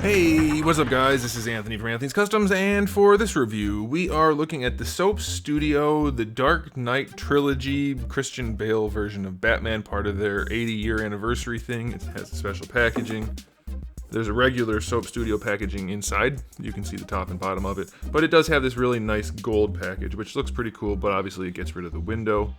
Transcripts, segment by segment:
Hey, what's up guys? This is Anthony from Anthony's Customs, and for this review, we are looking at the Soap Studio, the Dark Knight Trilogy, Christian Bale version of Batman, part of their 80-year anniversary thing. It has a special packaging. There's a regular Soap Studio packaging inside. You can see the top and bottom of it, but it does have this really nice gold package, which looks pretty cool, but obviously it gets rid of the window.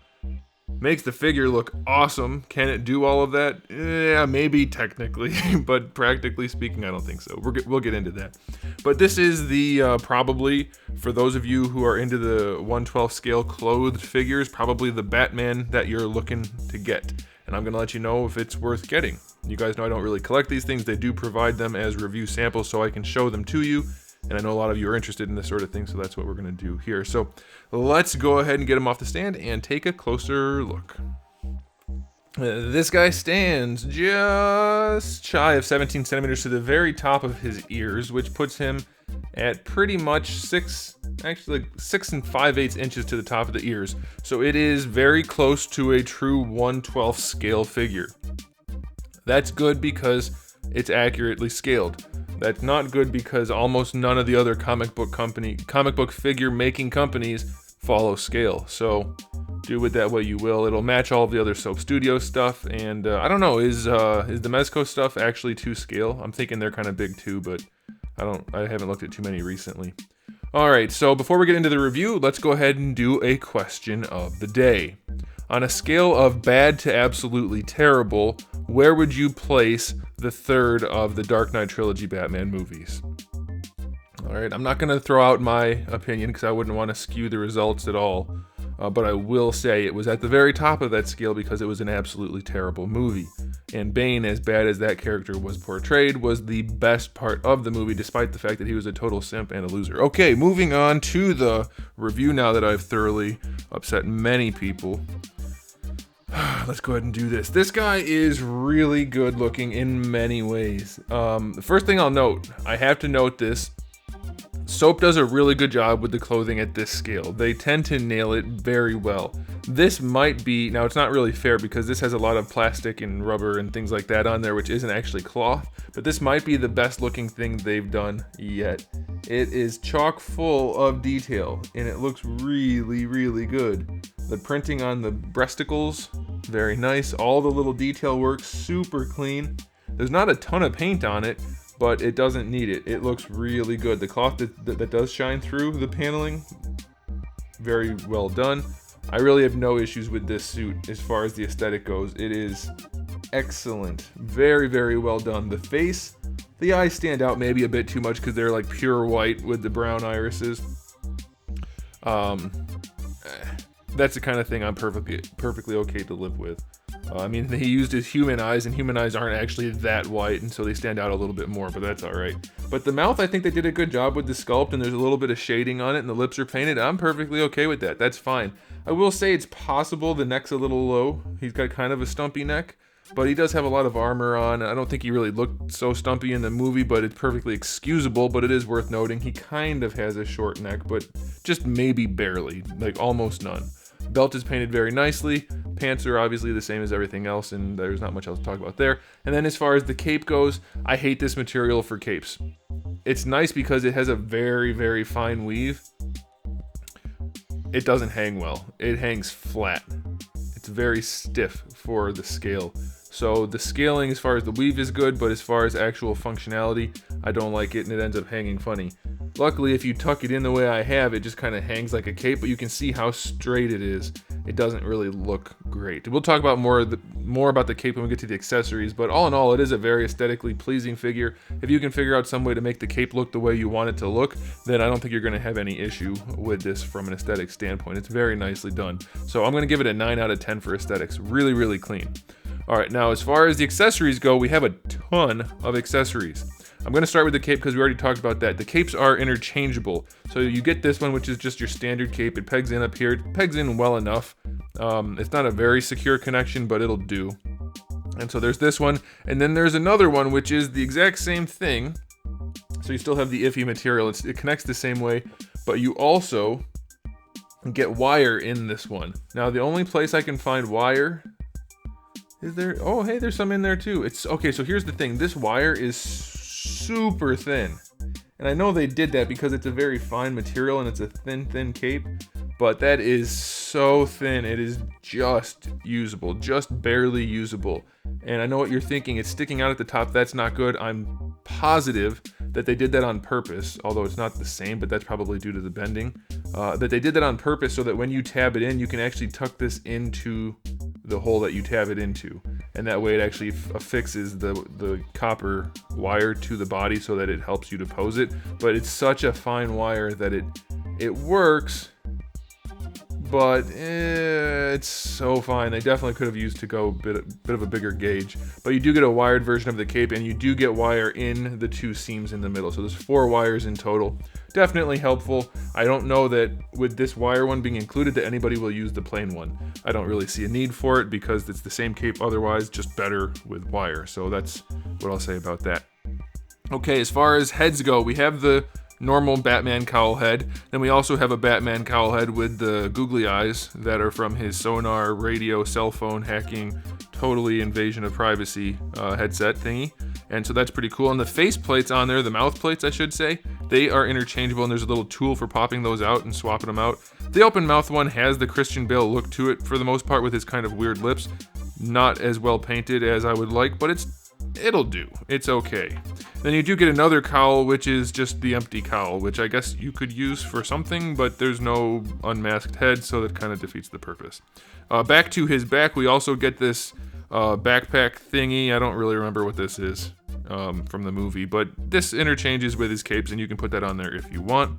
Makes the figure look awesome. Can it do all of that? Yeah, maybe technically, but practically speaking, I don't think so. We'll get into that. But this is the, probably, for those of you who are into the 1/12 scale clothed figures, probably the Batman that you're looking to get. And I'm going to let you know if it's worth getting. You guys know I don't really collect these things. They do provide them as review samples so I can show them to you. And I know a lot of you are interested in this sort of thing, so that's what we're going to do here. So let's go ahead and get him off the stand and take a closer look. This guy stands just shy of 17 centimeters to the very top of his ears, which puts him at pretty much 6 and 5/8 inches to the top of the ears. So it is very close to a true 1/12 scale figure. That's good because it's accurately scaled. That's not good because almost none of the other comic book figure making companies follow scale. So do with that what you will. It'll match all of the other Soap Studio stuff, and I don't know, is the Mezco stuff actually to scale? I'm thinking they're kind of big too, but I haven't looked at too many recently. All right, so before we get into the review, let's go ahead and do a question of the day. On a scale of bad to absolutely terrible, where would you place the third of the Dark Knight Trilogy Batman movies? Alright, I'm not going to throw out my opinion because I wouldn't want to skew the results at all, but I will say it was at the very top of that scale because it was an absolutely terrible movie. And Bane, as bad as that character was portrayed, was the best part of the movie, despite the fact that he was a total simp and a loser. Okay, moving on to the review now that I've thoroughly upset many people. Let's go ahead and do this. This guy is really good looking in many ways. The first thing I'll note, I have to note this, Soap does a really good job with the clothing at this scale. They tend to nail it very well. This might be, now it's not really fair because this has a lot of plastic and rubber and things like that on there, which isn't actually cloth, but this might be the best looking thing they've done yet. It is chock full of detail and it looks really, really good. The printing on the breasticles, very nice. All the little detail work, super clean. There's not a ton of paint on it, but it doesn't need it. It looks really good. The cloth that does shine through the paneling, very well done. I really have no issues with this suit as far as the aesthetic goes. It is excellent. Very, very well done. The face, the eyes stand out maybe a bit too much because they're like pure white with the brown irises. That's the kind of thing I'm perfectly okay to live with. I mean, he used his human eyes, and human eyes aren't actually that white, and so they stand out a little bit more, but that's alright. But the mouth, I think they did a good job with the sculpt, and there's a little bit of shading on it, and the lips are painted. I'm perfectly okay with that. That's fine. I will say it's possible the neck's a little low. He's got kind of a stumpy neck, but he does have a lot of armor on. I don't think he really looked so stumpy in the movie, but it's perfectly excusable, but it is worth noting. He kind of has a short neck, but just maybe barely, like almost none. Belt is painted very nicely. Pants are obviously the same as everything else, and there's not much else to talk about there. And then as far as the cape goes, I hate this material for capes. It's nice because it has a very, very fine weave. It doesn't hang well. It hangs flat. It's very stiff for the scale. So the scaling as far as the weave is good, but as far as actual functionality, I don't like it and it ends up hanging funny. Luckily, if you tuck it in the way I have, it just kind of hangs like a cape, but you can see how straight it is. It doesn't really look great. We'll talk about more about the cape when we get to the accessories, but all in all, it is a very aesthetically pleasing figure. If you can figure out some way to make the cape look the way you want it to look, then I don't think you're going to have any issue with this from an aesthetic standpoint. It's very nicely done. So I'm going to give it a 9 out of 10 for aesthetics. Really, really clean. All right, now as far as the accessories go, we have a ton of accessories. I'm going to start with the cape because we already talked about that. The capes are interchangeable. So you get this one, which is just your standard cape. It pegs in up here. It pegs in well enough. It's not a very secure connection, but it'll do. And so there's this one. And then there's another one, which is the exact same thing. So you still have the iffy material. It connects the same way, but you also get wire in this one. Now, the only place I can find wire... Is there? Oh, hey, there's some in there too. It's okay. So here's the thing. This wire is super thin. And I know they did that because it's a very fine material and it's a thin cape, but that is so thin, it is just usable, just barely usable. And I know what you're thinking, it's sticking out at the top, that's not good. I'm positive that they did that on purpose, although it's not the same, but that's probably due to the bending. That they did that on purpose so that when you tab it in, you can actually tuck this into the hole that you tab it into. And that way it actually affixes the copper wire to the body so that it helps you to pose it. But it's such a fine wire that it works, but it's so fine. They definitely could have used to go bit of a bigger gauge. But you do get a wired version of the cape, and you do get wire in the 2 seams in the middle. So there's 4 wires in total. Definitely helpful. I don't know that with this wire one being included that anybody will use the plain one. I don't really see a need for it because it's the same cape otherwise, just better with wire. So that's what I'll say about that. Okay, as far as heads go, we have the normal Batman cowl head. Then we also have a Batman cowl head with the googly eyes that are from his sonar, radio, cell phone hacking, totally invasion of privacy headset thingy. And so that's pretty cool. And the face plates on there, the mouth plates I should say, they are interchangeable, and there's a little tool for popping those out and swapping them out. The open mouth one has the Christian Bale look to it for the most part with his kind of weird lips. Not as well painted as I would like, but it'll do. It's okay. Then you do get another cowl, which is just the empty cowl, which I guess you could use for something, but there's no unmasked head, so that kind of defeats the purpose. Back to his back, we also get this backpack thingy. I don't really remember what this is from the movie, but this interchanges with his capes, and you can put that on there if you want.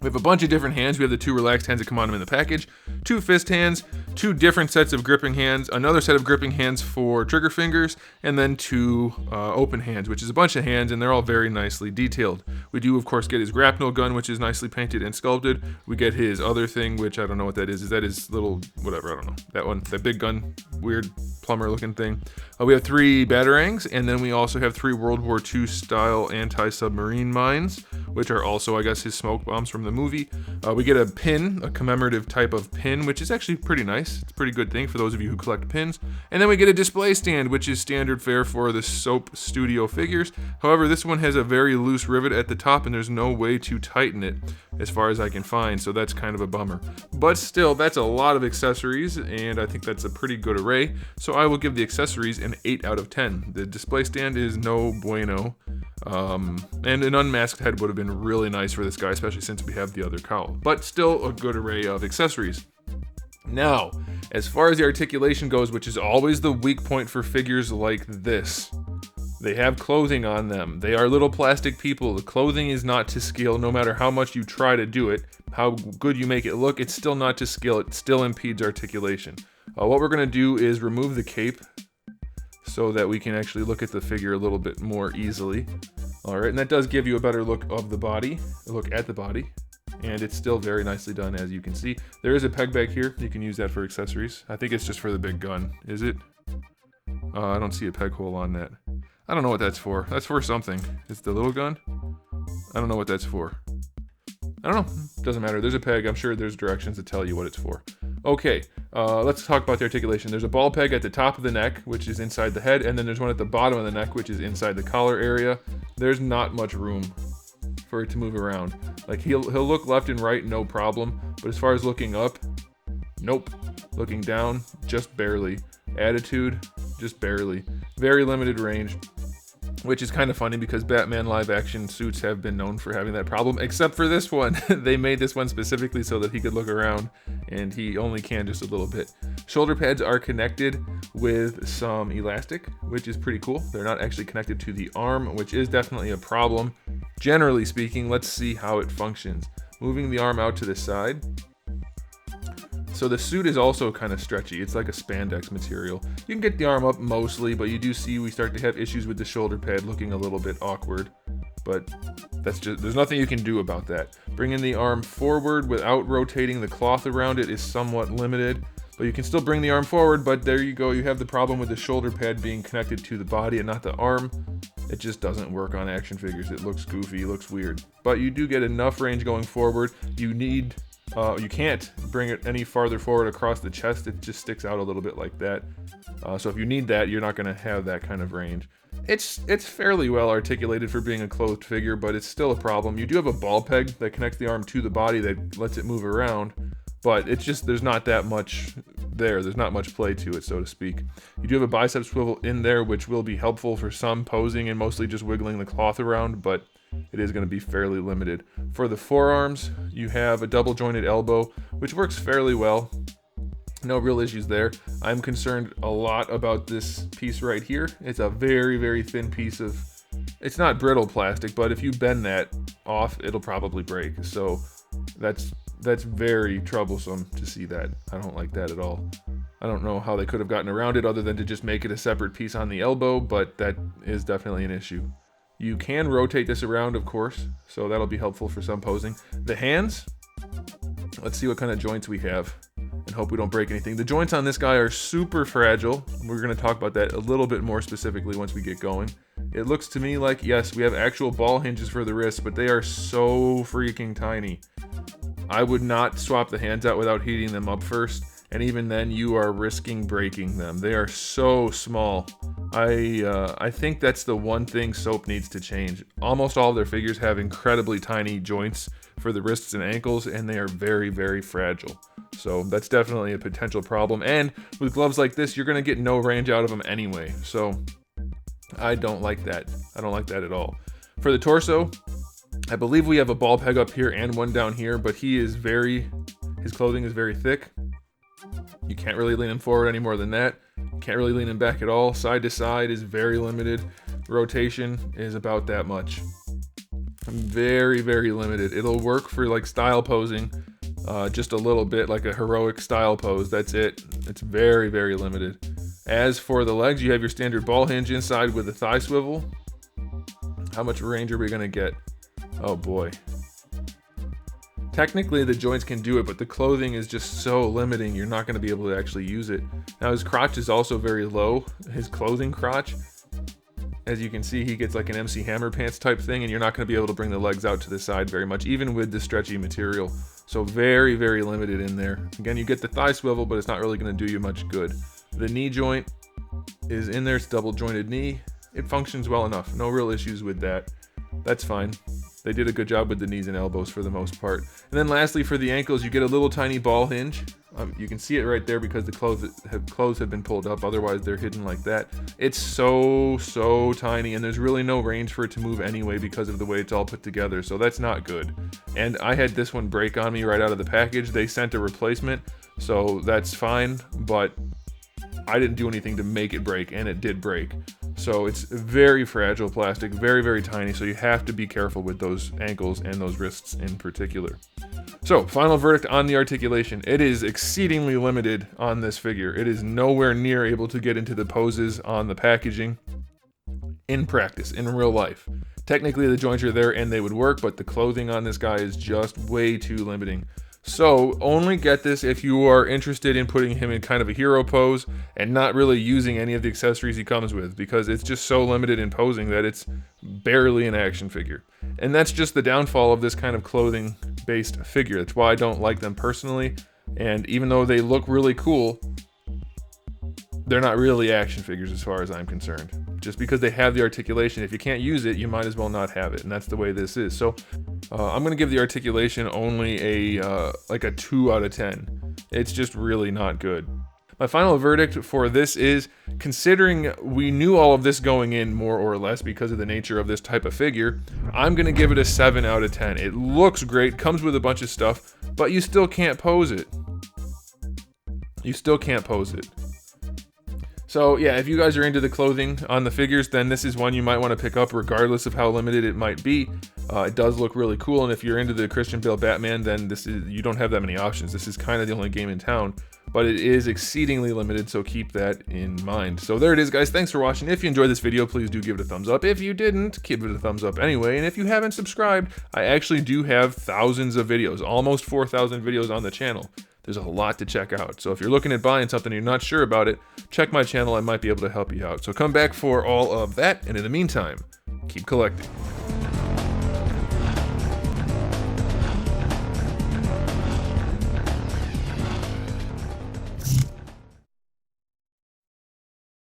We have a bunch of different hands. We have the 2 relaxed hands that come on them in the package, 2 fist hands, 2 different sets of gripping hands, another set of gripping hands for trigger fingers, and then 2 open hands, which is a bunch of hands, and they're all very nicely detailed. We do, of course, get his grapnel gun, which is nicely painted and sculpted. We get his other thing, which I don't know what that is. Is that his little, whatever, I don't know. That one, that big gun, weird plumber-looking thing. We have 3 batarangs, and then we also have 3 World War II style anti-submarine mines, which are also, I guess, his smoke bombs from the movie. We get a pin, a commemorative type of pin, which is actually pretty nice. It's a pretty good thing for those of you who collect pins. And then we get a display stand, which is standard fare for the Soap Studio figures. However, this one has a very loose rivet at the top, and there's no way to tighten it as far as I can find, so that's kind of a bummer. But still, that's a lot of accessories, and I think that's a pretty good array, so I will give the accessories an 8 out of 10. The display stand is no bueno. And an unmasked head would have been really nice for this guy, especially since we have the other cowl. But still a good array of accessories. Now, as far as the articulation goes, which is always the weak point for figures like this, they have clothing on them. They are little plastic people. The clothing is not to scale no matter how much you try to do it. How good you make it look, it's still not to scale. It still impedes articulation. What we're going to do is remove the cape so that we can actually look at the figure a little bit more easily. Alright, and that does give you a better look of the body, a look at the body, and it's still very nicely done, as you can see. There is a peg back here. You can use that for accessories. I think it's just for the big gun. Is it? I don't see a peg hole on that. I don't know what that's for. That's for something. It's the little gun? I don't know what that's for. I don't know. Doesn't matter. There's a peg. I'm sure there's directions to tell you what it's for. Okay, let's talk about the articulation. There's a ball peg at the top of the neck, which is inside the head, and then there's one at the bottom of the neck, which is inside the collar area. There's not much room for it to move around. Like, he'll look left and right, no problem, but as far as looking up, nope. Looking down, just barely. Attitude, just barely. Very limited range, which is kind of funny because Batman live action suits have been known for having that problem, except for this one. They made this one specifically so that he could look around, and he only can just a little bit. Shoulder pads are connected with some elastic, which is pretty cool. They're not actually connected to the arm, which is definitely a problem. Generally speaking, let's see how it functions. Moving the arm out to the side. So the suit is also kind of stretchy. It's like a spandex material. You can get the arm up mostly, but you do see we start to have issues with the shoulder pad looking a little bit awkward. But that's just, there's nothing you can do about that. Bringing the arm forward without rotating the cloth around it is somewhat limited. But you can still bring the arm forward, but there you go. You have the problem with the shoulder pad being connected to the body and not the arm. It just doesn't work on action figures. It looks goofy, it looks weird. But you do get enough range going forward. You can't bring it any farther forward across the chest. It just sticks out a little bit like that. So if you need that, you're not going to have that kind of range. It's fairly well articulated for being a clothed figure, but it's still a problem. You do have a ball peg that connects the arm to the body that lets it move around, but it's just, there's not that much there. There's not much play to it, so to speak. You do have a bicep swivel in there, which will be helpful for some posing and mostly just wiggling the cloth around, but it is going to be fairly limited. For the forearms, you have a double jointed elbow, which works fairly well. No real issues there. I'm concerned a lot about this piece right here. It's a very, very thin piece of, it's not brittle plastic, but if you bend that off, it'll probably break. So that's very troublesome to see that. I don't like that at all. I don't know how they could have gotten around it other than to just make it a separate piece on the elbow, but that is definitely an issue. You can rotate this around, of course, so that'll be helpful for some posing. The hands, let's see what kind of joints we have and hope we don't break anything. The joints on this guy are super fragile. We're going to talk about that a little bit more specifically once we get going. It looks to me like, yes, we have actual ball hinges for the wrists, but they are so freaking tiny. I would not swap the hands out without heating them up first, and even then you are risking breaking them. They are so small. I think that's the one thing Soap needs to change. Almost all of their figures have incredibly tiny joints for the wrists and ankles, and they are very, very fragile. So that's definitely a potential problem. And with gloves like this, you're going to get no range out of them anyway. So I don't like that. I don't like that at all. For the torso, I believe we have a ball peg up here and one down here, but his clothing is very thick. You can't really lean him forward any more than that. You can't really lean him back at all. Side to side is very limited. Rotation is about that much. Very, very limited. It'll work for like style posing, just a little bit, like a heroic style pose. That's it. It's very, very limited. As for the legs, you have your standard ball hinge inside with a thigh swivel. How much range are we going to get? Oh boy. Technically the joints can do it, but the clothing is just so limiting, you're not going to be able to actually use it. Now his crotch is also very low, his clothing crotch. As you can see, he gets like an MC Hammer pants type thing, and you're not going to be able to bring the legs out to the side very much, even with the stretchy material. So very, very limited in there. Again, you get the thigh swivel, but it's not really going to do you much good. The knee joint is in there, it's double jointed knee. It functions well enough, no real issues with that. That's fine. They did a good job with the knees and elbows for the most part. And then lastly, for the ankles, you get a little tiny ball hinge. You can see it right there because the clothes have been pulled up. Otherwise, they're hidden like that. It's so tiny, and there's really no range for it to move anyway because of the way it's all put together. So that's not good. And I had this one break on me right out of the package. They sent a replacement, so that's fine. But I didn't do anything to make it break, and it did break. So it's very fragile plastic, very, very tiny, so you have to be careful with those ankles and those wrists in particular. So, final verdict on the articulation. It is exceedingly limited on this figure. It is nowhere near able to get into the poses on the packaging in practice, in real life. Technically, the joints are there and they would work, but the clothing on this guy is just way too limiting. So only get this if you are interested in putting him in kind of a hero pose and not really using any of the accessories he comes with, because it's just so limited in posing that it's barely an action figure. And that's just the downfall of this kind of clothing based figure. That's why I don't like them personally. And even though they look really cool, they're not really action figures as far as I'm concerned. Just because they have the articulation, if you can't use it, you might as well not have it. And that's the way this is. So I'm going to give the articulation only like a 2 out of 10. It's just really not good. My final verdict for this is, considering we knew all of this going in more or less because of the nature of this type of figure, I'm going to give it a 7 out of 10. It looks great, comes with a bunch of stuff, but you still can't pose it. You still can't pose it. So yeah, if you guys are into the clothing on the figures, then this is one you might want to pick up regardless of how limited it might be. It does look really cool, and if you're into the Christian Bale Batman, then you don't have that many options. This is kind of the only game in town, but it is exceedingly limited, so keep that in mind. So there it is, guys. Thanks for watching. If you enjoyed this video, please do give it a thumbs up. If you didn't, give it a thumbs up anyway. And if you haven't subscribed, I actually do have thousands of videos, almost 4,000 videos on the channel. There's a lot to check out. So if you're looking at buying something and you're not sure about it, check my channel. I might be able to help you out. So come back for all of that. And in the meantime, keep collecting.